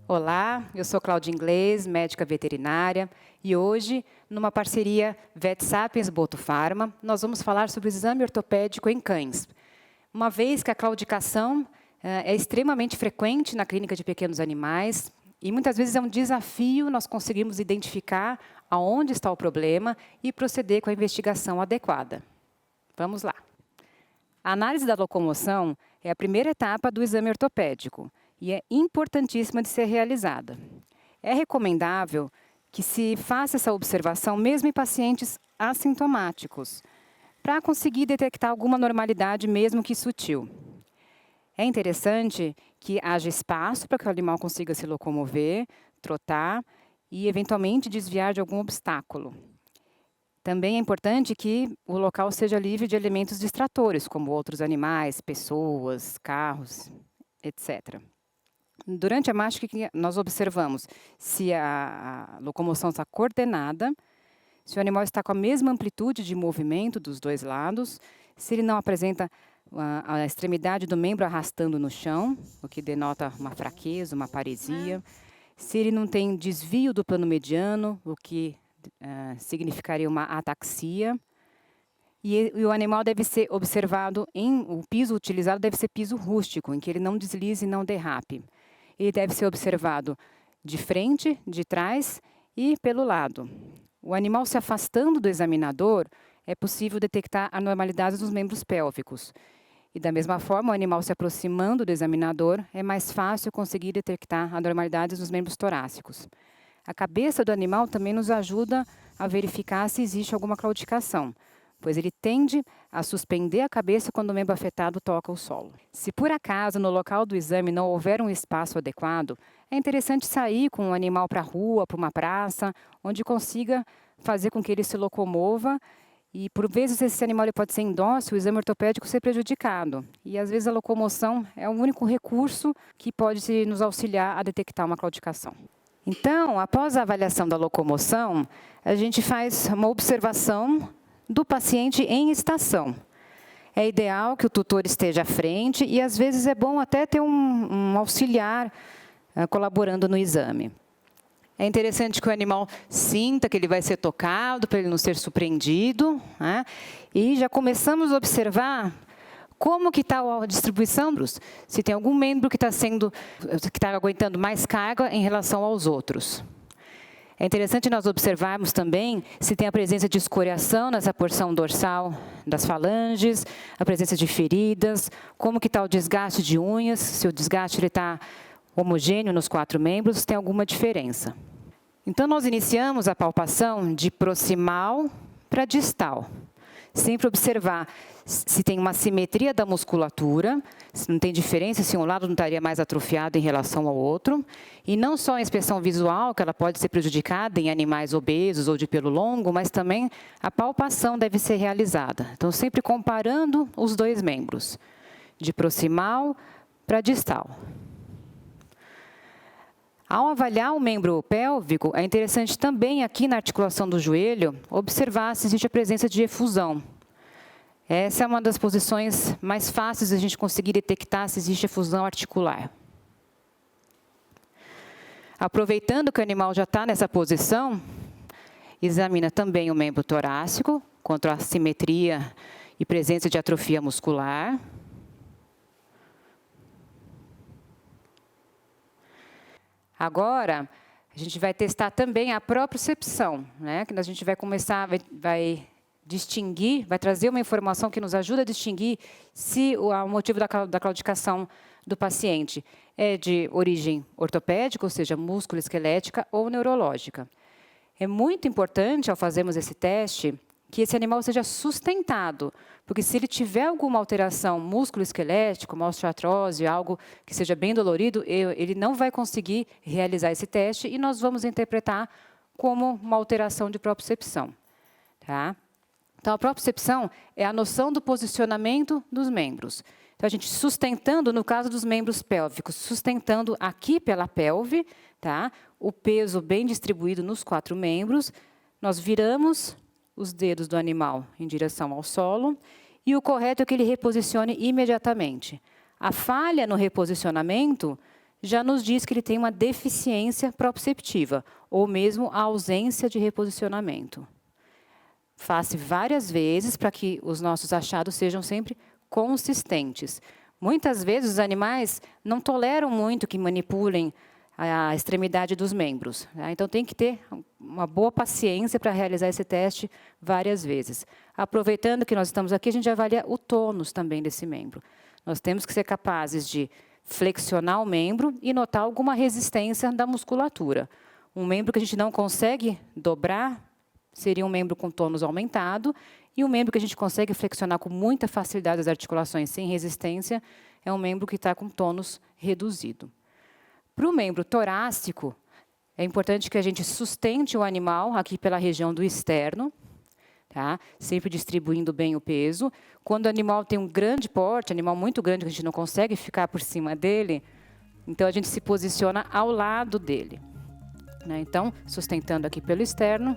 Olá, eu sou Cláudia Inglês, médica veterinária, e hoje, numa parceria VetSapiens Botufarma, nós vamos falar sobre o exame ortopédico em cães. Uma vez que a claudicação é extremamente frequente na clínica de pequenos animais, e muitas vezes é um desafio nós conseguirmos identificar aonde está o problema e proceder com a investigação adequada. Vamos lá. A análise da locomoção é a primeira etapa do exame ortopédico e é importantíssima de ser realizada. É recomendável que se faça essa observação mesmo em pacientes assintomáticos, para conseguir detectar alguma normalidade, mesmo que sutil. É interessante que haja espaço para que o animal consiga se locomover, trotar e, eventualmente, desviar de algum obstáculo. Também é importante que o local seja livre de elementos distratores, como outros animais, pessoas, carros, etc. Durante a marcha, nós observamos se a locomoção está coordenada, se o animal está com a mesma amplitude de movimento dos dois lados, se ele não apresenta a extremidade do membro arrastando no chão, o que denota uma fraqueza, uma paresia, se ele não tem desvio do plano mediano, o que significaria uma ataxia, e o animal deve ser observado o piso utilizado deve ser piso rústico, em que ele não deslize e não derrape. Ele deve ser observado de frente, de trás e pelo lado. O animal se afastando do examinador, é possível detectar anormalidades nos membros pélvicos. E da mesma forma, o animal se aproximando do examinador, é mais fácil conseguir detectar anormalidades nos membros torácicos. A cabeça do animal também nos ajuda a verificar se existe alguma claudicação, pois ele tende a suspender a cabeça quando o membro afetado toca o solo. Se por acaso no local do exame não houver um espaço adequado, é interessante sair com o animal para a rua, para uma praça, onde consiga fazer com que ele se locomova. E por vezes esse animal ele pode ser indócil, o exame ortopédico ser prejudicado. E às vezes a locomoção é o único recurso que pode nos auxiliar a detectar uma claudicação. Então, após a avaliação da locomoção, a gente faz uma observação do paciente em estação. É ideal que o tutor esteja à frente e, às vezes, é bom até ter um auxiliar colaborando no exame. É interessante que o animal sinta que ele vai ser tocado, para ele não ser surpreendido, né? E já começamos a observar como que está a distribuição, se tem algum membro que está aguentando mais carga em relação aos outros. É interessante nós observarmos também se tem a presença de escoriação nessa porção dorsal das falanges, a presença de feridas, como que está o desgaste de unhas, se o desgaste está homogêneo nos 4 membros, se tem alguma diferença. Então, nós iniciamos a palpação de proximal para distal. Sempre observar se tem uma simetria da musculatura, se não tem diferença, se um lado não estaria mais atrofiado em relação ao outro. E não só a inspeção visual, que ela pode ser prejudicada em animais obesos ou de pelo longo, mas também a palpação deve ser realizada. Então, sempre comparando os 2 membros, de proximal para distal. Ao avaliar o membro pélvico, é interessante também aqui na articulação do joelho, observar se existe a presença de efusão. Essa é uma das posições mais fáceis de a gente conseguir detectar se existe efusão articular. Aproveitando que o animal já está nessa posição, examina também o membro torácico, contra a simetria e presença de atrofia muscular. Agora, a gente vai testar também a propriocepção, né? Que a gente vai começar, vai distinguir, vai trazer uma informação que nos ajuda a distinguir se o motivo da claudicação do paciente é de origem ortopédica, ou seja, músculo-esquelética ou neurológica. É muito importante, ao fazermos esse teste, que esse animal seja sustentado, porque se ele tiver alguma alteração músculo-esquelética, uma osteoartrose, algo que seja bem dolorido, ele não vai conseguir realizar esse teste e nós vamos interpretar como uma alteração de propriocepção. Tá? Então, a propriocepção é a noção do posicionamento dos membros. Então, a gente sustentando, no caso dos membros pélvicos, sustentando aqui pela pelve, tá? O peso bem distribuído nos 4 membros, nós viramos os dedos do animal em direção ao solo, e o correto é que ele reposicione imediatamente. A falha no reposicionamento já nos diz que ele tem uma deficiência proprioceptiva, ou mesmo a ausência de reposicionamento. Faça várias vezes para que os nossos achados sejam sempre consistentes. Muitas vezes os animais não toleram muito que manipulem a extremidade dos membros, tá? Então tem que ter uma boa paciência para realizar esse teste várias vezes. Aproveitando que nós estamos aqui, a gente avalia o tônus também desse membro. Nós temos que ser capazes de flexionar o membro e notar alguma resistência da musculatura. Um membro que a gente não consegue dobrar seria um membro com tônus aumentado, e um membro que a gente consegue flexionar com muita facilidade as articulações sem resistência é um membro que está com tônus reduzido. Para o membro torácico, é importante que a gente sustente o animal aqui pela região do externo, tá? Sempre distribuindo bem o peso. Quando o animal tem um grande porte, animal muito grande, que a gente não consegue ficar por cima dele, então a gente se posiciona ao lado dele, né? Então, sustentando aqui pelo externo,